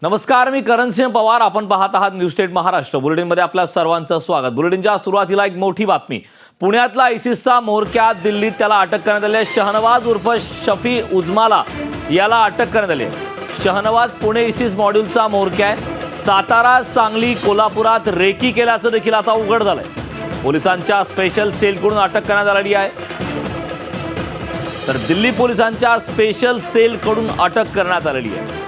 नमस्कार, मी करणसिंह पवार. आपण पाहत आहात न्यूज स्टेट महाराष्ट्र. बुलेटिनमध्ये आपल्या सर्वांचं स्वागत. बुलेटिनच्या सुरुवातीला एक मोठी बातमी. पुण्यातला आयसिसचा म्होरक्या, दिल्लीत त्याला अटक करण्यात आली आहे. शहनवाज उर्फ शफी उजमाला याला अटक करण्यात आली आहे. शहनवाज पुणे आयसिस मॉड्यूलचा म्होरक्या आहे. सातारा, सांगली, कोल्हापुरात रेकी केल्याचं देखील आता उघड झालंय. पोलिसांच्या स्पेशल सेलकडून अटक करण्यात आली आहे. तर दिल्ली पोलिसांच्या स्पेशल सेलकडून अटक करण्यात आलेली आहे.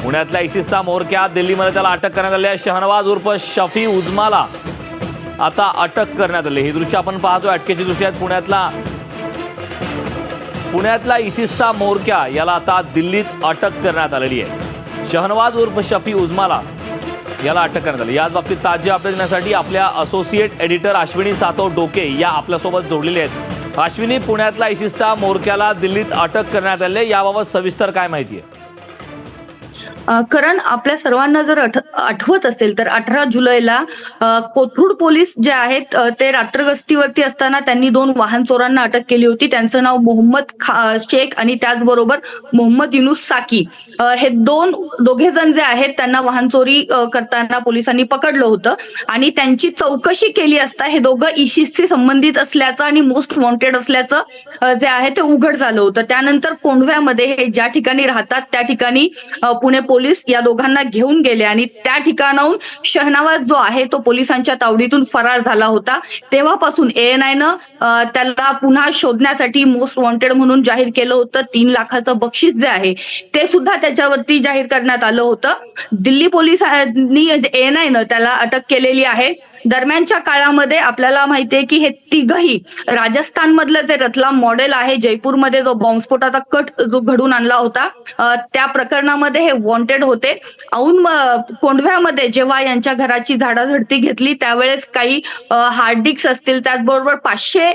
पुण्यातल्या आयसिसचा म्होरक्या, दिल्लीमध्ये त्याला अटक करण्यात आली आहे. शहनवाज उर्फ शफी उजमाला आता अटक करण्यात आली. ही दृश्य आपण पाहतोय, अटकेची दृश्य आहेत. पुण्यातला आयसिसचा म्होरक्या याला आता दिल्लीत अटक करण्यात आलेली आहे. शहनवाज उर्फ शफी उजमाला याला अटक करण्यात आली. याच बाबतीत ताजी अपडेट देण्यासाठी आपल्या असोसिएट एडिटर अश्विनी सातव डोके या आपल्यासोबत जोडलेले आहेत. अश्विनी, पुण्यातल्या आयसिसच्या म्होरक्याला दिल्लीत अटक करण्यात आली आहे, याबाबत सविस्तर काय माहिती आहे? करण, आपल्या सर्वांना जर आठवत असेल तर 18 जुलैला कोथरूड पोलीस जे आहेत ते रात्र गस्तीवरती असताना त्यांनी 2 वाहन चोरांना अटक केली होती. त्यांचं नाव मोहम्मद शेख आणि त्याचबरोबर मोहम्मद युनुस साकी. हे दोघे जण जे आहेत त्यांना वाहन चोरी करताना पोलिसांनी पकडलं होतं आणि त्यांची चौकशी केली असता हे दोघं आयसिसशी संबंधित असल्याचं आणि मोस्ट वॉन्टेड असल्याचं जे आहे ते उघड झालं होतं. त्यानंतर कोंढव्यामध्ये हे ज्या ठिकाणी राहतात त्या ठिकाणी पुणे पोलीस या दोघांना घेऊन गेले आणि त्या ठिकाणाहून शहनवाज जो आहे तो पोलिसांच्या तावडीतून फरार झाला होता. तेव्हापासून ANIनं त्याला पुन्हा शोधण्यासाठी मोस्ट वॉन्टेड म्हणून जाहीर केलं होतं. 3 लाखाचं बक्षीस जे आहे ते सुद्धा त्याच्यावरती जाहीर करण्यात आलं होतं. दिल्ली पोलिसांनी ANIनं त्याला अटक केलेली आहे. दरम्यानच्या काळामध्ये आपल्याला माहितीये की हे तिघही राजस्थान मधलं ते रतलाम मॉडेल आहे, जयपूरमध्ये जो बॉम्बस्फोटाचा कट जो घडून आणला होता त्या प्रकरणामध्ये हे वॉन्टेड होते. औन कोंढव्यामध्ये जेव्हा यांच्या घराची झाडाझडती घेतली त्यावेळेस काही हार्ड डिस्क असतील, त्याचबरोबर 500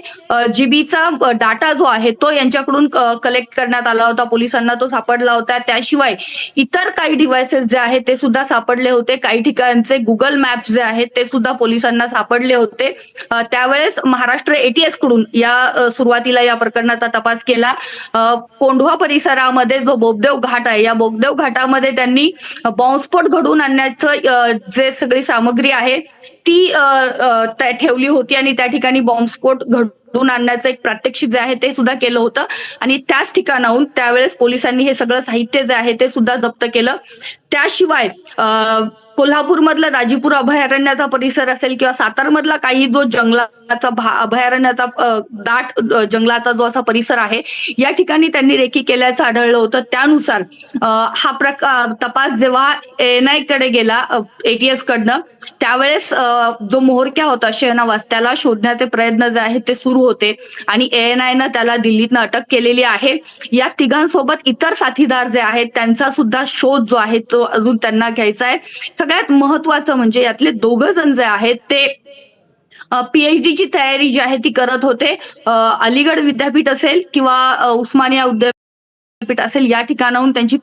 जीबीचा डाटा जो आहे तो यांच्याकडून कलेक्ट करण्यात आला होता. पोलिसांना तो सापडला होता. त्याशिवाय इतर काही डिव्हायसेस जे आहेत ते सुद्धा सापडले होते. काही ठिकाणचे गुगल मॅप्स जे आहेत ते सुद्धा पोलिसांना सापडले होते. त्यावेळेस महाराष्ट्र ATS कडून सुरुवातीला या प्रकरणाचा तपास केला. कोंढवा परिसरामध्ये जो बोगदेव घाट आहे, या बोगदेव घाटामध्ये त्यांनी बॉम्बस्फोट घडवून आणण्याचं जे सगळी सामग्री आहे ती ठेवली होती आणि त्या ठिकाणी बॉम्बस्फोट घडवून आणण्याचं एक प्रात्यक्षिक जे आहे ते सुद्धा केलं होतं आणि त्याच ठिकाणाहून त्यावेळेस पोलिसांनी हे सगळं साहित्य जे आहे ते सुद्धा जप्त केलं. त्याशिवाय कोल्हापूरमधला दाजीपूर अभयारण्याचा परिसर असेल किंवा सातारमधला काही जो जंगलाचा अभयारण्याचा दाट जंगलाचा जो असा परिसर आहे या ठिकाणी त्यांनी रेकी केल्याचं आढळलं होतं. त्यानुसार हा तपास जेव्हा ANI कडे गेला ATS कडनं त्यावेळेस जो म्होरक्या होता शहनवाज त्याला शोधण्याचे प्रयत्न जे आहेत ते सुरू होते आणि ANIनं त्याला दिल्लीतनं अटक केलेली आहे. या तिघांसोबत इतर साथीदार जे आहेत त्यांचा सुद्धा शोध जो आहे तो अजून त्यांना घ्यायचा आहे. सगळ्यात महत्वाचं म्हणजे यातले 2 जण जे आहेत ते PhD ची तयारी जी आहे ती करत होते. अलीगड विद्यापीठ असेल किंवा उस्मानिया विद्यापीठ असेल या ठिकाणाहून त्यांची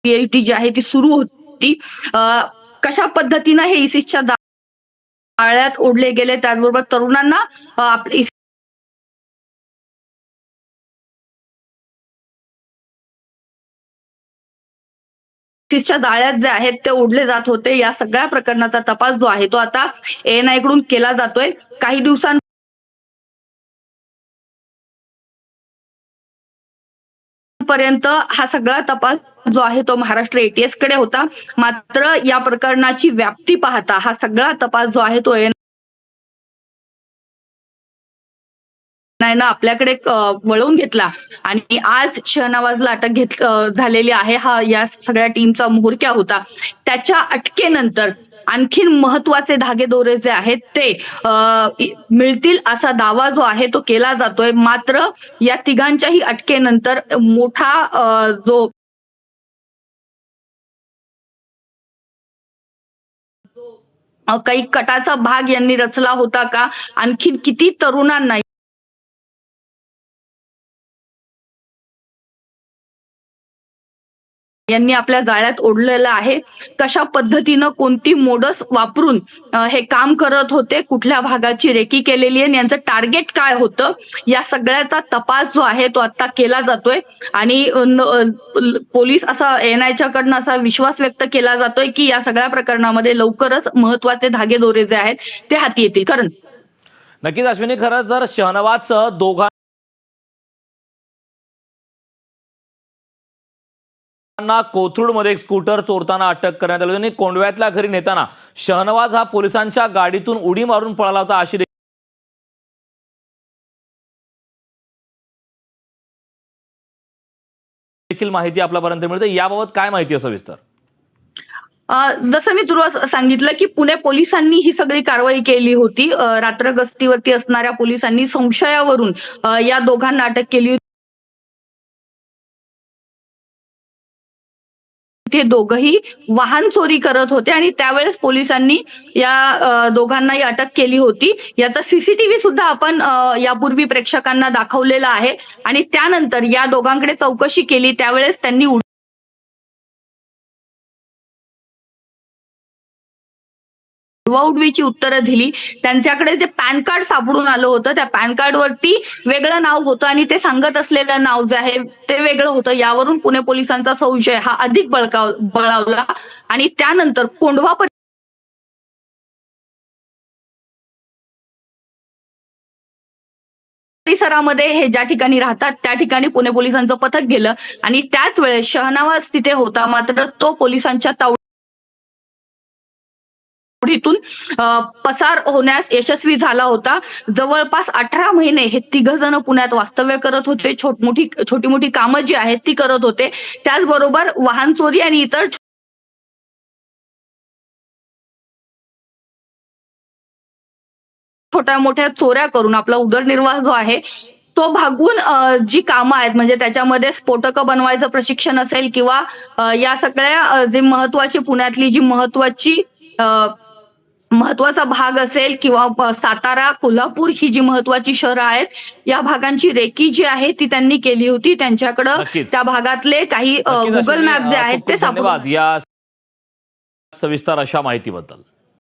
PhD जी आहे ती सुरू होती. कशा पद्धतीनं हे आयसिसच्या जाळ्यात ओढले गेले, त्याचबरोबर तरुणांना आपल्या च्या जाळ्यात जे आहेत ते ओढले जात होते. या सगळ्या प्रकरणाचा तपास जो आहे तो आता ANI कडून केला जातोय. काही दिवसांपर्यंत हा सगळा तपास जो आहे तो महाराष्ट्र ATS कडे होता. मात्र या प्रकरणाची व्याप्ती पाहता हा सगळा तपास जो आहे तो ANI आपल्याकडे वळवून घेतला आणि आज शहनवाजला अटक झालेली आहे. हा या सगळ्या टीमचा म्होरक्या होता. त्याच्या अटकेनंतर आणखीन महत्वाचे धागेदोरे जे आहेत ते मिळतील असा दावा जो आहे तो केला जातोय. मात्र या तिघांच्याही अटकेनंतर मोठा जो काही कटाचा भाग यांनी रचला होता का, आणखीन किती तरुणांना यांनी आपल्या जाळ्यात ओढलेलं आहे. कशा पद्धतीनं कोणती मोडस वापरून हे काम करत होते, कुठल्या भागाची रेकी केलेली आहे आणि यांचं टार्गेट काय होतं, या सगळ्याचा तपास जो आहे तो आता केला जातोय. आणि पोलीस असा एनआयच्या कडनं असा विश्वास व्यक्त केला जातोय की या सगळ्या प्रकरणामध्ये लवकरच महत्वाचे धागेदोरे जे आहेत ते हाती येतील. कारण नक्कीच अश्विनी, खरंच जर शहनवाजसह दोघांना कोथरूडमध्ये एक स्कूटर चोरताना अटक करण्यात आली आणि कोंडव्यातल्या घरी नेताना शहनवाज हा पोलिसांच्या गाडीतून उडी मारून पळाला होता, अशी देखील माहिती आपल्यापर्यंत मिळते. याबाबत काय माहिती आहे सविस्तर? जसं मी तुला सांगितलं की पुणे पोलिसांनी ही सगळी कारवाई केली होती. रात्र गस्तीवरती असणाऱ्या पोलिसांनी संशयावरून या दोघांना अटक केली होती. ते दोघही वाहन चोरी करत होते आणि त्यावेळेस पोलिसांनी या दोघांनाही अटक केली होती. याचा सीसीटीव्ही सुद्धा आपण यापूर्वी प्रेक्षकांना दाखवलेला आहे. आणि त्यानंतर या दोघांकडे चौकशी केली, त्यावेळेस त्यांनी उडवाउडवीची उत्तरं दिली. त्यांच्याकडे जे पॅन कार्ड सापडून आलं होतं, त्या पॅन कार्डवरती वेगळं नाव होतं आणि ते सांगत असलेलं नाव जे आहे ते वेगळं होतं. यावरून पुणे पोलिसांचा संशय हा अधिक बळावला आणि त्यानंतर कोंढवा परिसरामध्ये हे ज्या ठिकाणी राहतात त्या ठिकाणी पुणे पोलिसांचं पथक गेलं आणि त्याच वेळेस शहनवाज तिथे होता, मात्र तो पोलिसांच्या तावडीतून पसार होण्यास यशस्वी झाला होता. जवळपास 18 महिने हे तिघ जण पुण्यात वास्तव्य करत होते. छोटी मोठी कामं जी आहेत ती करत होते. त्याचबरोबर वाहन चोरी आणि इतर छोट्या मोठ्या चोऱ्या करून आपला उदरनिर्वाह जो आहे तो भागवून जी कामं आहेत, म्हणजे त्याच्यामध्ये स्फोटकं बनवायचं प्रशिक्षण असेल किंवा या सगळ्या जी महत्वाची पुण्यातली जी महत्वाचा भाग असेल किंवा सातारा, कोल्हापूर ही जी महत्वाची शहरं आहेत, या भागांची रेकी जी आहे ती त्यांनी केली होती. त्यांच्याकडं त्या भागातले काही गुगल मॅप जे आहेत ते धन्यवाद या सविस्तर अशा माहितीबद्दल.